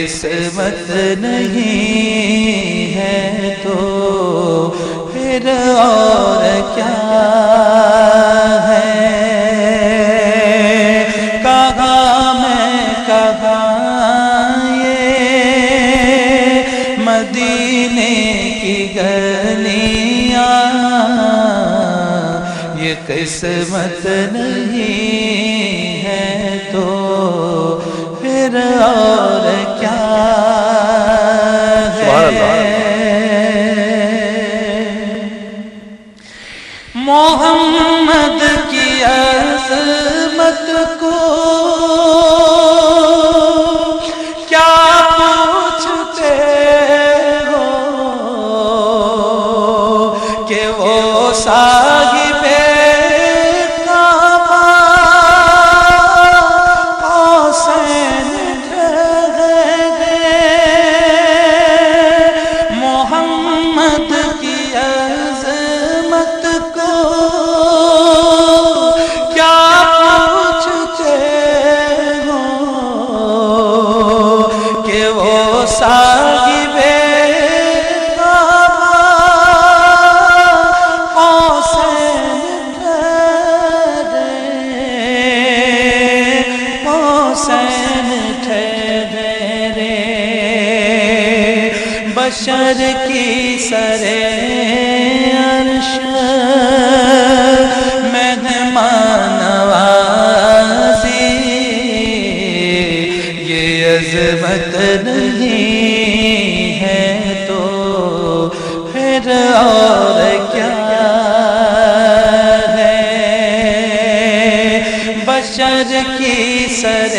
قسمت نہیں ہے تو پھر اور کیا ہے؟ کہاں میں کہاں یہ مدینے کی گلیاں، یہ قسمت نہیں ہے تو پھر اور کیا ہے؟ محمد کی عظمت کو کیا پوچھتے ہو کہ وہ صاحب کعبہ حسین ٹھہرے؟ محمد کی عظمت کو کیا پوچھتے ہو کہ وہ صاحب کعبہ حسین ٹھہرے، حسین ٹھہرے؟ بشر کی سر عرش مہمان نوازی، یہ عظمت نہیں ہے تو پھر اور کیا ہے؟ بشر کی سر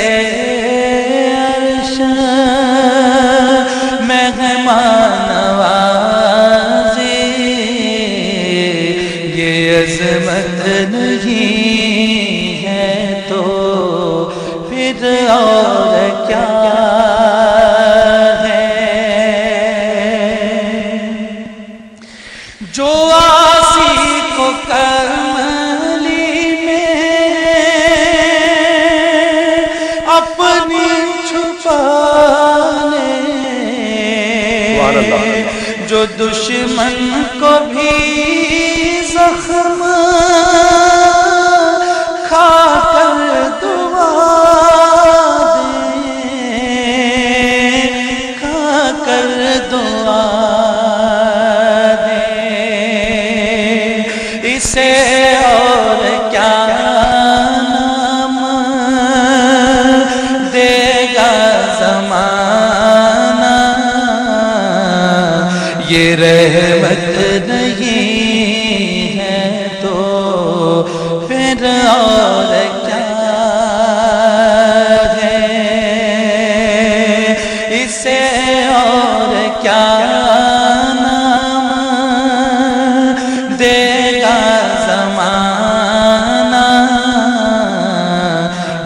عرش مہمان نوازی، یہ عظمت نہیں ہے تو پھر اور کیا ہے؟ جو آسی کو کرملی میں اپنی چھپانے، جو دشمن کو بھی زخم کھا کر دعا دے، کھا کر دعا دے، اسے اور کیا نام دے گا زمانہ؟ یہ رحمت نہیں ہے تو پھر اور کیا ہے؟ اسے اور کیا نام دے گا زمانہ؟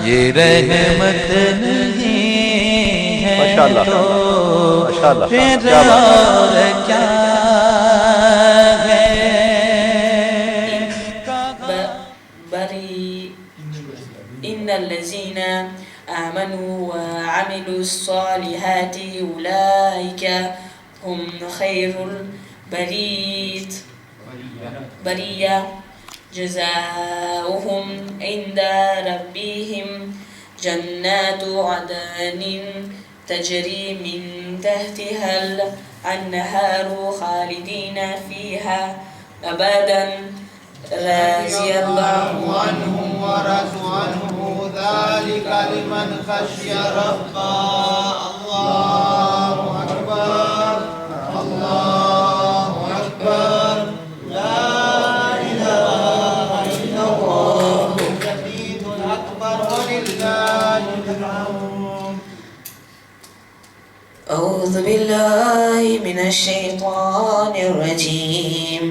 یہ رحمت نہیں ہے تو پھر اور کیا ہے؟ إن الذين آمنوا وعملوا الصالحات أولئك هم خير البرية جزاؤهم عند ربهم جنات عدن تجري من تحتها الأنهار خالدين فيها أبدا رضي الله عنهم ورضوا عنه ذلك لمن خشي ربه. الله أكبر الله أكبر لا إله إلا الله الكبير الأكبر ولله الحمد. أعوذ بالله من الشيطان الرجيم.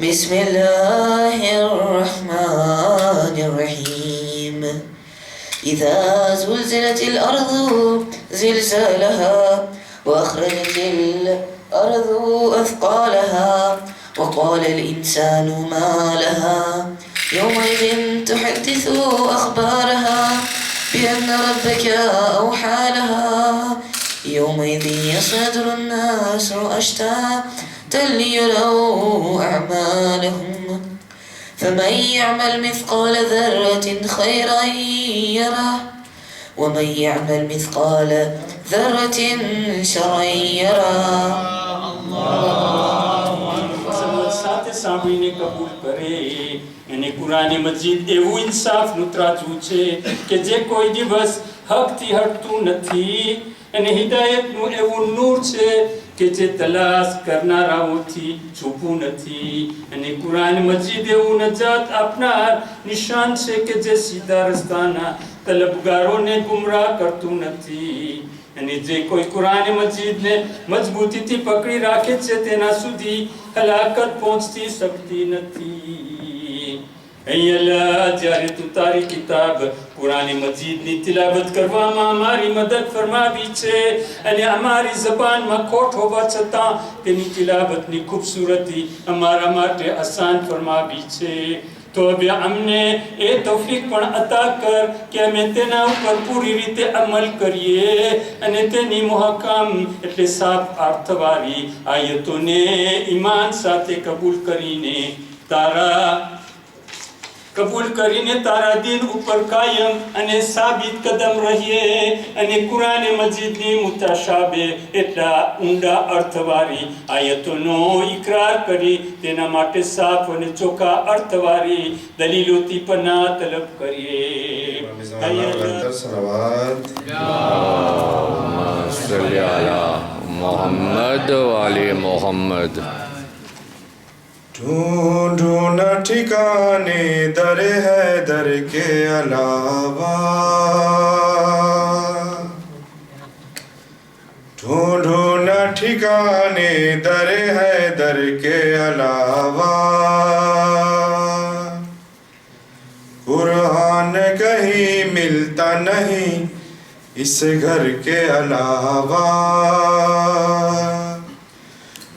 بسم الله الرحمن الرحيم. إذا زلزلت الأرض زلزالها وأخرجت الأرض أثقالها وقال الإنسان ما لها يومئذ تحدث أخبارها بأن ربك أوحى لها يومئذ يصدر الناس أشتاتا ليروا أعمالهم فمن يعمل مثقال ذرة خيرا يره ومن يعمل مثقال ذرة شرا يره સાથે સાંભળીને કબૂલ કરે અને કુરાન મજીદ એવું ઇન્સાફનું ત્રાજવું છે કે જે કોઈ દિવસ હકથી હટતું નથી અને હિદાયતનું એવું નૂર છે કે જે તલાશ કરનારાઓથી છૂપું નથી અને કુરાન મજીદ એવું નજાત આપનાર નિશાન છે કે જે સીધા રસ્તાના તલબગારોને ગુમરાહ કરતું નથી અને જે કોઈ કુરાન મજીદને મજબૂતીથી પકડી રાખે છે તેના સુધી હલાકત પહોંચતી શકતી નથી. અલ્લાહ જ્યારે તું તારી કિતાબ કુરાન મજીદની તિલાવત કરવામાં અમારી મદદ ફરમાવી છે અને અમારી જબાનમાં ખોટ હોવા છતાં તેની તિલાવતની ખૂબસૂરતી અમારા માટે આસાન ફરમાવી છે તો હવે અમને એ તૌફીક પણ અતા કર કે અમે તેના ઉપર પૂરી રીતે અમલ કરીએ અને તેની મુહકમ એટલે સાફ અર્થવાળી આયતોને ઈમાન સાથે કબૂલ કરીને તારા દીન ઉપર કાયમ અને સાબિત કદમ રહીએ અને કુરાન મજીદની મુતાશાબે એટલા ઊંડા અર્થવાળી આયતોનો ઇકરાર કરી તેના માટે સાફ અને ચોખ્ખા અર્થવાળી દલીલોથી પનાહ તલબ કરીએ. સલ્લી અલા મોહમ્મદ વાલે મોહમ્મદ. ढूंढो न ठिकाने दर है दर के अलावा ढूंढो न ठिकाने दर है दर के अलावा कुरान कहीं मिलता नहीं इस घर के अलावा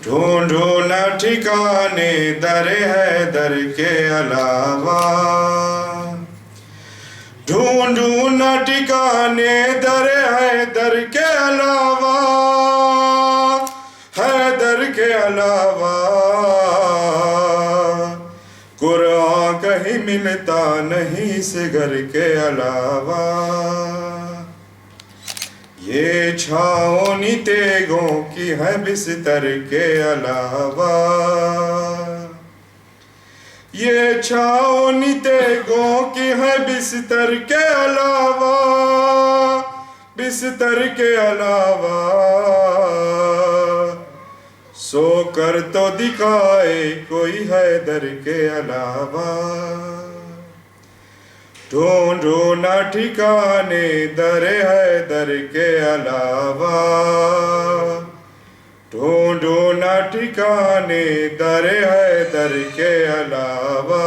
ढूंढो न ठिकाने दर है दर के अलावा ढूंढो न ठिकाने दर है दर के अलावा है दर के अलावा कुरान कहीं मिलता नहीं इस घर के अलावा ये छाओनी तेगों की है बिस्तर के अलावा ये छाओनी तेगों की है बिस्तर के अलावा सो कर तो दिखाए कोई है दर के अलावा ढूंढो न ठिकाने दर है दर के अलावा ढूंढो न ठिकाने दर है दर के अलावा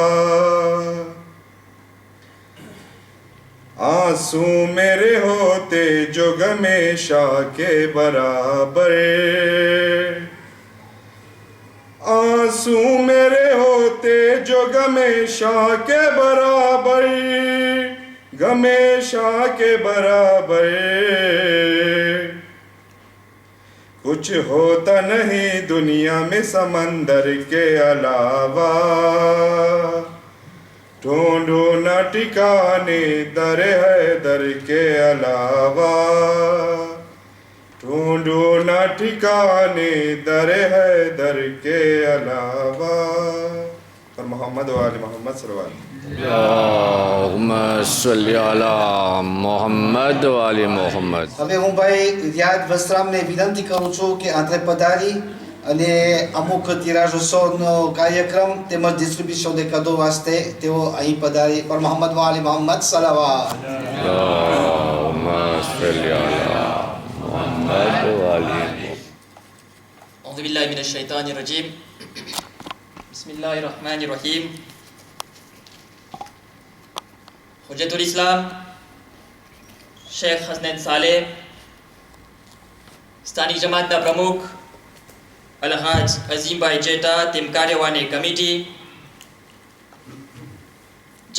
आंसू मेरे होते जो गमे शाह के बराबर आंसू मेरे होते जो गमे शाह के बराबर कुछ होता नहीं दुनिया में समंदर के अलावा ढूंढो न ठिकाने दर है दर के अलावा ढूंढो न ठिकाने दर है दर के अलावा और मोहम्मद वाले मोहम्मद सल्लल्लाहु અલ્લાહુમ્મા સલ્લી અલા મોહમ્મદ વાલે મોહમ્મદ. હવે હું ભાઈ રિયાદ વસ્ત્રામને વિનંતી કરું છું કે આંતરે પધારી અને અમુક તિરાશોનો કાર્યક્રમ તેમજ ડિસ્ટ્રીબ્યુશન દે કદો વાસ્તે તેઓ અહીં પધારી પર મોહમ્મદ વાલે મોહમ્મદ સલાવા. અલ્લાહુમ્મા સલ્લી અલા મોહમ્મદ વાલે. أعوذ بالله من الشيطان الرجيم بسم الله الرحمن الرحيم حجت الاسلام શેખ હસનૈન સાલેહ સ્થાનિક જમાતના પ્રમુખ અલહાજ અઝીમભાઈ જેટા તેમ કાર્યવાહી કમિટી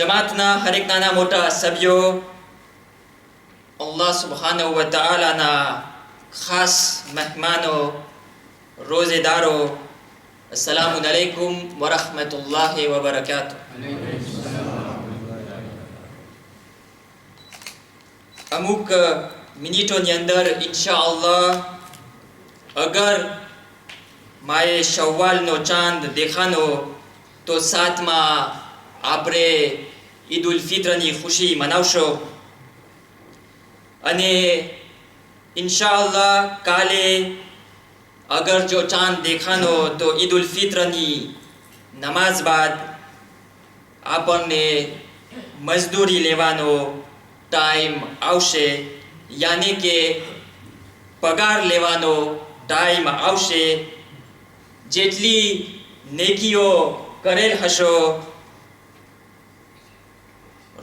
જમાતના હરેક નાના મોટા સભ્યો અલ્લાહ સુબ્હાનહુ વ તઆલાના ખાસ મહેમાનો, રોઝેદારો, અસ્સલામુ અલૈકુમ વરહમતુલ્લાહિ વબરકાતુહ. અમુક મિનિટોની અંદર ઇન્શાઅલ્લાહ અગર માએ શવ્વાલનો ચાંદ દેખાનો તો સાથમાં આપણે ઈદ ઉલ ફિત્રની ખુશી મનાવશો. અને ઇન્શાઅલ્લાહ કાલે અગર જો ચાંદ દેખાનો તો ઈદ ઉલ ફિત્રની નમાઝ બાદ આપણને મજદૂરી લેવાનો ટાઈમ આવશે, યાની કે પગાર લેવાનો ટાઈમ આવશે. જેટલી નેકીઓ કરેલ હશો,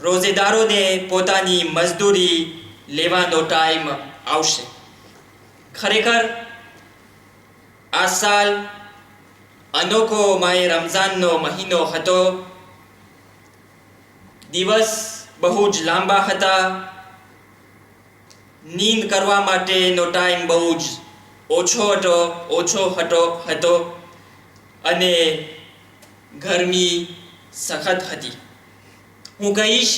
રોઝેદારોને પોતાની મજદૂરી લેવાનો ટાઈમ આવશે. ખરેખર આ સાલ અનોખો માહે રમઝાનનો મહિનો હતો. દિવસ બહુ જ લાંબા હતા, નીંદ કરવા માટેનો ટાઈમ બહુ જ ઓછો હતો અને ગરમી સખત હતી. હું કહીશ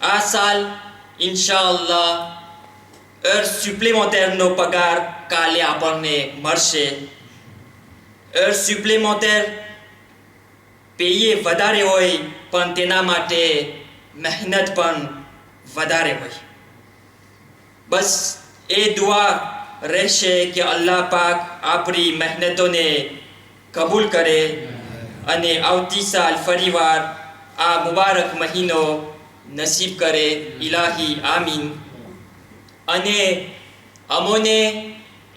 આ સાલ ઇન્શાઅલ્લાહ heure supplémentaire પગાર કાલે આપણને મળશે. heure supplémentaire પેયે વધારે હોય પણ તેના માટે મહેનત પણ વધારે હોય. બસ એ દુઆ રહેશે કે અલ્લાહ પાક આપણી મહેનતોને કબૂલ કરે અને આવતી સાલ ફરીવાર આ મુબારક મહિનો નસીબ કરે. ઇલાહી આમીન. અને અમોને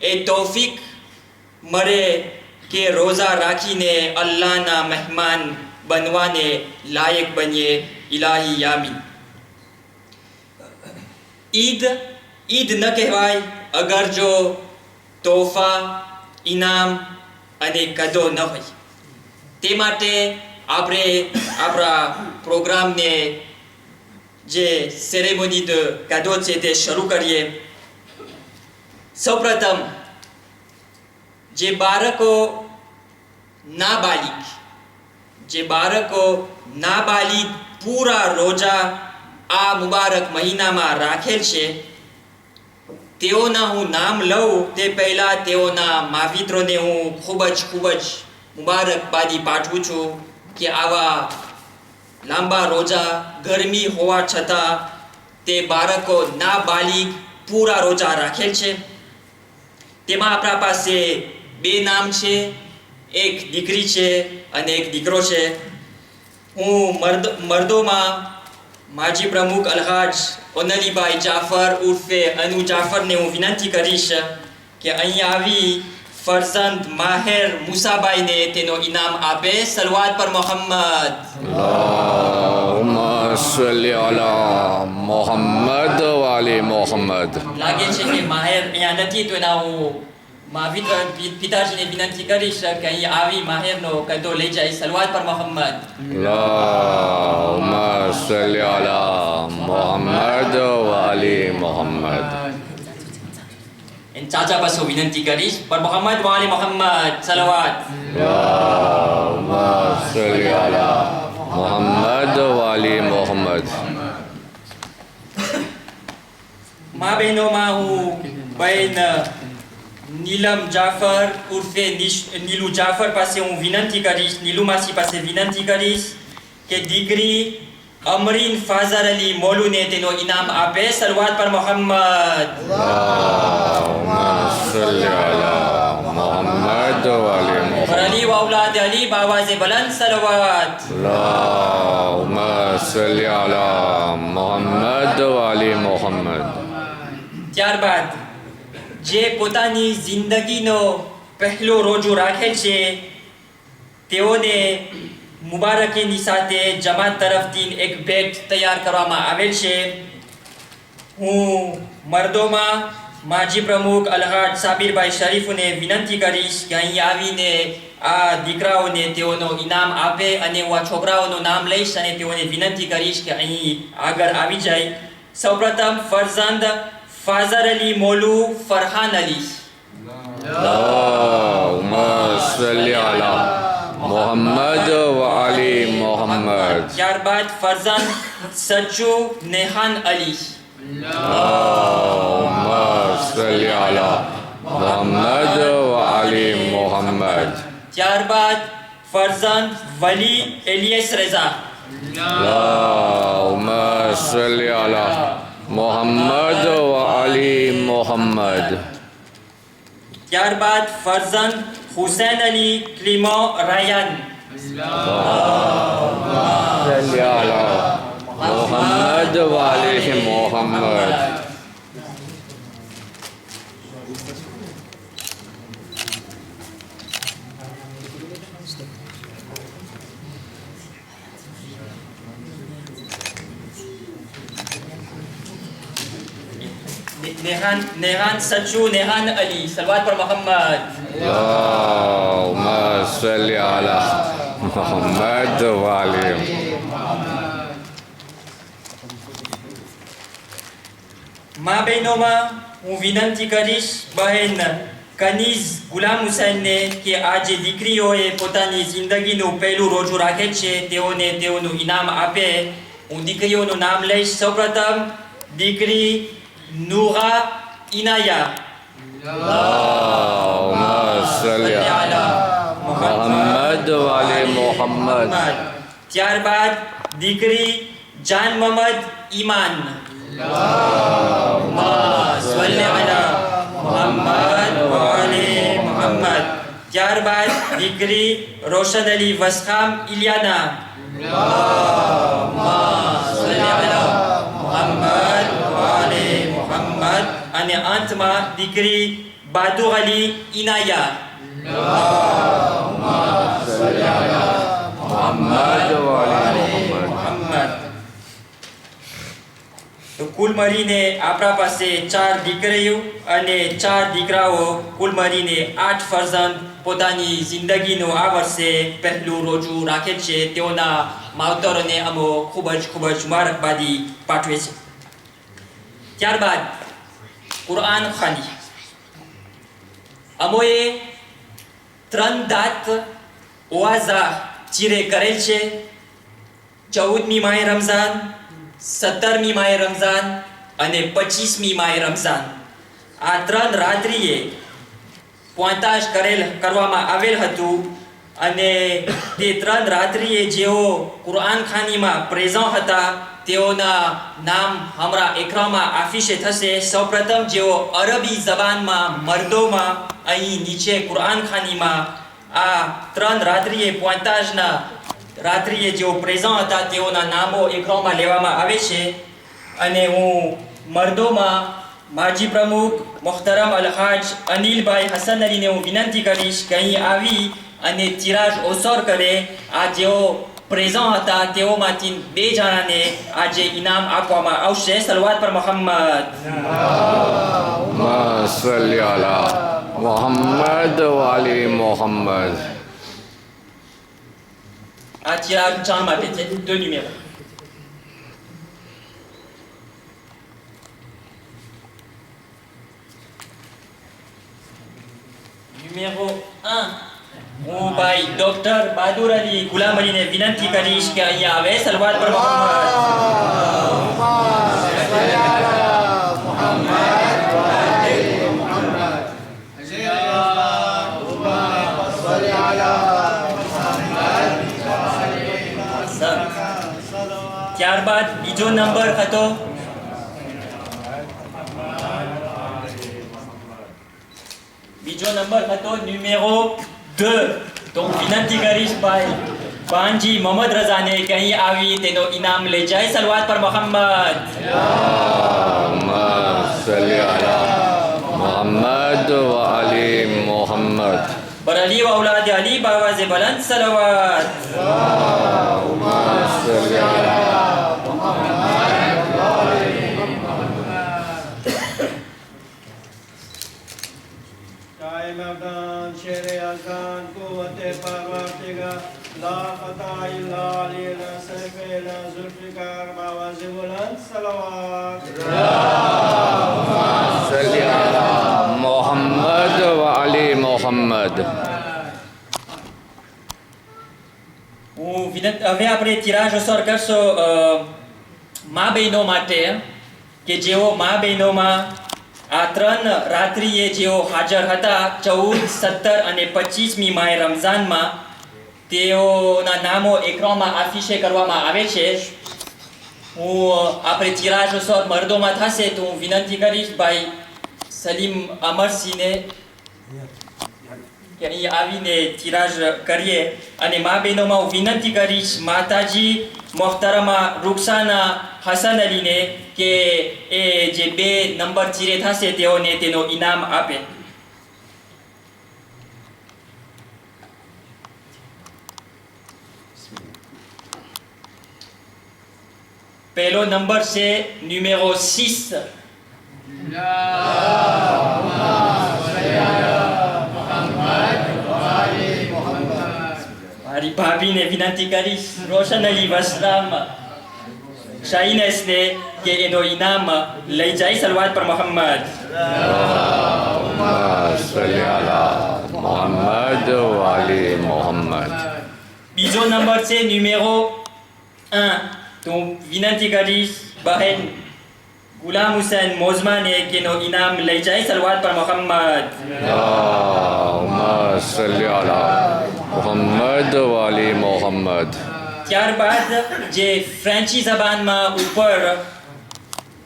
એ તૌફીક મળે કે રોઝા રાખીને અલ્લાહના મહેમાન બનવાને લાયક બનીએ. ઇલાહી આમીન. ઈદ ન કહેવાય અગર જો તોહફા, ઇનામ અને કદો ન હોય. તે માટે આપણે આપણા પ્રોગ્રામને જે સેરેમોની દ કદો છે તે શરૂ કરીએ. સૌપ્રથમ જે બાળકો નાબાલિગ પૂરા રોજા આ મુબારક મહિનામાં રાખેલ છે, તેઓના હું નામ લઉં તે પહેલાં તેઓના માવિત્રોને હું ખૂબ જ મુબારકબાદી પાઠવું છું કે આવા લાંબા રોજા ગરમી હોવા છતાં તે બાળકો નાબાલિગ પૂરા રોજા રાખેલ છે. તેમાં આપણા પાસે 2 નામ છે, એક દીકરી છે અને એક દીકરો છે. હું મર્દોમાં માજી પ્રમુખ અલહાજ ઓનલીભાઈ જાફર ઉર્ફે અનુ જાફરને હું વિનંતી કરીશ કે અહીં આવી ફરઝંદ માહેર મુસાભાઈને તેનો ઇનામ આપે. સલવાત પર મોહમ્મદ. અલ્લાહુમ્મા સલ્લી અલા મોહમ્મદ વાલે મોહમ્મદ. લાગે છે કે માહેર અહીંયા નથી તો એના હું પિતાજીને વિનંતી કરીશ કે અહીં આવી માહેરનો કદો લઈ જાય. સલવાત પર મોહમ્મદ. અલ્લાહુમ્મા સલ્લી અલા મોહમ્મદ વાલે મોહમ્મદ. ચાચા પાસો વિનંતી કરીશ પર મોહમ્મદ વાલે મોહમ્મદ. સલવાત. અલ્લાહુમ્મા સલ્લી અલા મોહમ્મદ વાલે મોહમ્મદ. મા બહેનોમાં હું બહેન નીલમ જાફર ઉર્ફે નીલુ જાફર પાસે હું વિનંતી કરીશ, નીલુ માસી પાસે વિનંતી કરીશ કે દીકરી અમરીન ફાઝર અલી મોલુને તેનો ઇનામ આપે. સલવાત પર મોહમ્મદ. અલ્લાહુમ્મા સલ્લી અલા મોહમ્મદ વાલે મોહમ્મદ. और अली व औलाद अली बावाज़े बुलंद सलवात. अल्लाहुम्मा सल्ली अला मोहम्मद वाले मोहम्मद. ત્યારબાદ જે પોતાની જિંદગીનો પહેલો રોજો રાખે છે તેઓને મુબારકીની સાથે જમાત તરફથી એક ભેટ તૈયાર કરવામાં આવેલ છે. હું મર્દોમાં માજી પ્રમુખ અલહાજ સાબિરભાઈ શરીફને વિનંતી કરીશ કે અહીં આવીને આ દીકરાઓને તેઓનો ઇનામ આપે અને હું આ છોકરાઓનું નામ લઈશ અને તેઓને વિનંતી કરીશ કે અહીં આગળ આવી જાય. સૌપ્રથમ ફરઝંદ फाजर अली मोलू फरहान अली अल्लाहुम्मा सल्ली अला मोहम्मद व आले मोहम्मद ત્યારબાદ ફરઝાન સચ્ચુ નેહાન અલી अल्लाहुम्मा सल्ली अला मोहम्मद व आले मोहम्मद ત્યારબાદ ફરઝાન વલી એલિયસ રઝા अल्लाहुम्मा सल्ली अला मोहम्मद व आले मोहम्मद ત્યારબાદ ફરઝાન હુસૈન અલી ક્લિમો રાયન सल्ली अला मोहम्मद व आले मोहम्मद नेहान सच्चू नेहान अली सलवात पर मोहम्मद अल्लाहुम्मा सल्ली अला मोहम्मद व आले माँ બહેનોમાં હું વિનંતી કરીશ બહેન કનીઝ ગુલામ હુસૈનને કે આ જે દીકરીઓએ પોતાની જિંદગીનું પહેલું રોજુ રાખે છે તેઓને તેઓનું ઇનામ આપે હું દીકરીઓનું નામ લઈશ સૌપ્રથમ દીકરી નૂરા ઇનાયા अल्लाहुम्मा सल्ली अला मोहम्मद व आले मोहम्मद ત્યારબાદ દીકરી જાન મોહમ્મદ ઈમાન સલ્લી અલા મોહમ્મદ વ આલે મોહમ્મદ ત્યારબાદ દીકરી રોશન અલી વસખામ ઇલિયાના સલ્લી અલા મોહમ્મદ વ આલે મોહમ્મદ અને અંતમાં દીકરી બાદુર અલી ઇનાયા मोहम्मद व आले मोहम्मद મોહમ્મદ તો કુલ મળીને આપણા પાસે 4 દીકરીઓ અને 4 દીકરાઓ કુલ મળીને 8 ફરઝંદ પોતાની જિંદગીનું આ વર્ષે પહેલું રોજુ રાખે છે તેઓના માવતરોને અમો ખૂબ જ મુબારકબાદી પાઠવે છે ત્યારબાદ કુરઆન ખાની અમોએ 3 દાત ઓઆઝા ચીરે કરેલ છે 14મી માહે રમઝાન 17મી માહે રમઝાન અને 25મી માહે રમઝાન આ 3 રાત્રિએ પોંતાજ કરવામાં આવેલ હતું અને તે 3 રાત્રિએ જેઓ કુરઆન ખાનીમાં પ્રેઝન્ટ હતા તેઓના નામ હમણાં એકરામાં આફિશે થશે સૌપ્રથમ જેઓ અરબી જબાનમાં મર્દોમાં અહીં નીચે કુરઆન ખાનીમાં આ 3 રાત્રિએ પોંતાજના રાત્રિએ જેઓ પ્રેઝન્ટ હતા તેઓના નામો એકરામાં લેવામાં આવે છે અને હું મર્દોમાં માજી પ્રમુખ મોહતરમ અલહાજ અનિલભાઈ હસન અલીને હું વિનંતી કરીશ કે અહીં આવી અને તિરાજ ઓસર કરે આ જેઓ પ્રેઝન્ટ હતા તેઓમાંથી 2 જણાને આજે ઇનામ આપવામાં આવશે સલવાત પર મોહમ્મદ अल्लाहुम्मा सल्ली अला मोहम्मद व आले मोहम्मद આ તિરાજ ચાર માટે છે 2 numéros numéro 1 હું ભાઈ ડોક્ટર બહાદુર અલી ગુલામ અલીને વિનંતી કરીશ કે અહીંયા આવે સલવાત પર ત્યારબાદ બીજો નંબર હતો numéro 2 તો વિનંતી કરીશ ભાઈ બાનજી મોહમ્મદ રઝાને કે અહીં આવી તેનો ઇનામ લઈ જાય સલવાત પર મોહમ્મદ अल्लाहुम्मा सल्ली अला मोहम्मद व आले मोहम्मद बर अली व औलाद अली बावाज़े बुलंद सलवात अल्लाहुम्मा सल्ली अला Time out, شیر ازان قوت پروردگار لا خطا الا علی لا سیف الا ذوالفقار موازی بلند صلوات صلی علی محمد و علی محمد. હવે આપણે તિરાજ અસર કરશો મા બહેનો માટે કે જેઓ મા બહેનોમાં આ 3 રાત્રિએ જેઓ હાજર હતા 14, 17 અને 25મી માહ રમઝાનમાં તેઓના નામો એકરામાં આફિશે કરવામાં આવે છે. આપણે તિરાજ અસર મર્દોમાં થશે તો હું વિનંતી કરીશ ભાઈ સલીમ અમરસિંહને કે અહીં આવીને તિરાજ કરીએ. અને મા બહેનોમાં હું વિનંતી કરીશ માતાજી મોહતરમા રૂકસાના હસન અલીને કે એ જે 2 નંબર ચીરે થશે તેઓને તેનો ઇનામ આપે. પહેલો નંબર છે numéro 6. મારી ભાભીને વિનંતી કરીશ રોશન અલી વસરામ શાહીનેસને કે એનો ઇનામ લઈ જાય. સલવાત પર મોહમ્મદ. صلی علی محمد و علی محمد. બીજો નંબર છે numéro 1. તો હું વિનંતી કરીશ બહેન ગુલામ હુસૈન મોઝમાને કે એનો ઇનામ લઈ જાય. સલવાત પર મોહમ્મદ. اللهم صلی علی محمد و علی محمد. ત્યારબાદ જે ફ્રેન્ચી જબાનમાં ઉપર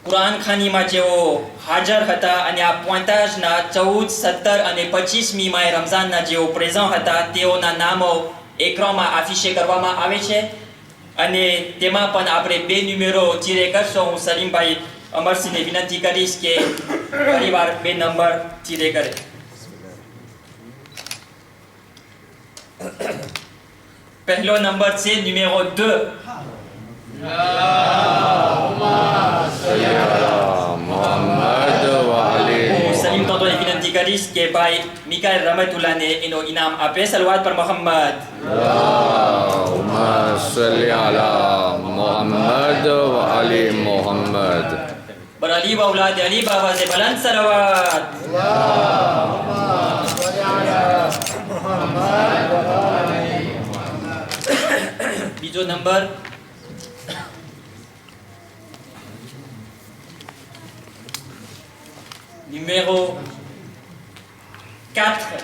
કુરાન ખાનીમાં જેઓ હાજર હતા અને આ પોઈન્ટાજના 14, 17 અને 25મી માહ રમઝાનના જેઓ પ્રેઝન્ટ હતા તેઓના નામો એકરામાં આફિશે કરવામાં આવે છે. અને તેમાં પણ આપણે 2 ન્યુમેરો ચીરે કરશો. હું સલીમભાઈ અમરસિંહને વિનંતી કરીશ કે ફરીવાર 2 નંબર ચીરે કરે. પહેલો નંબર છે numéro 2. محمد و علی હું સલીમ તોતોને વિનંતી કરીશ કે ભાઈ મિકાએલ રમતુલ્લાહને એનો ઇનામ આપે. સલવાત પર મોહમ્મદ. اللهم صلی علی محمد و علی محمد. بر علی و اولاد علی بابا سے بلند صلوات. બીજો નંબર numéro 4.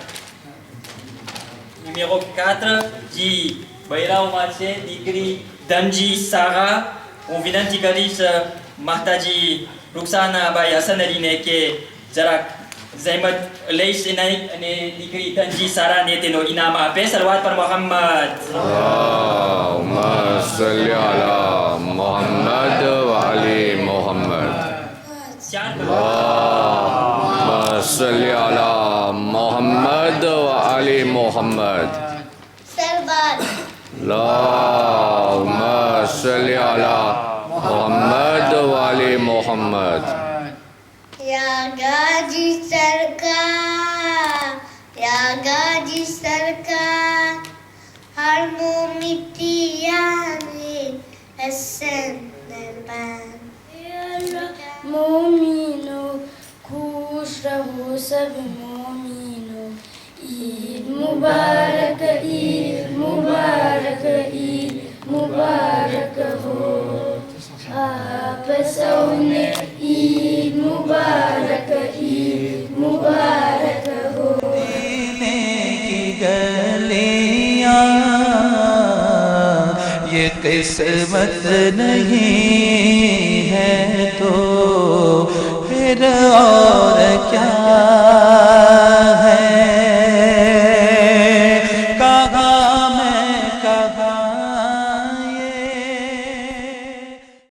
numéro 4 જી બૈરાઓમાં છે દીકરી ધનજી સારા. હું વિનંતી કરીશ માતાજી રૂકસાનાભાઈ હસન અલીને કે જરાક જહેમત લઈશ અને દીકરી ધનજી સારાને તેનો ઇનામ આપે. સલવાત પર મોહમ્મદ. اللهم صلی علی محمد و علی محمد. اللهم صلی علی محمد و علی محمد. اللهم صلی علی محمد و علی محمد. یا غازی سرکار، یا غازی سرکار، ہر مومتی یعنی حسن دربان. مومنو خوش رہو سب مومنو، عید مبارک، عید مبارک، عید مبارک ہو آپ سونے. عید مبارک، عید مبارک ہو. کی گلیاں یہ قسمت نہیں ہے تو پھر اور کیا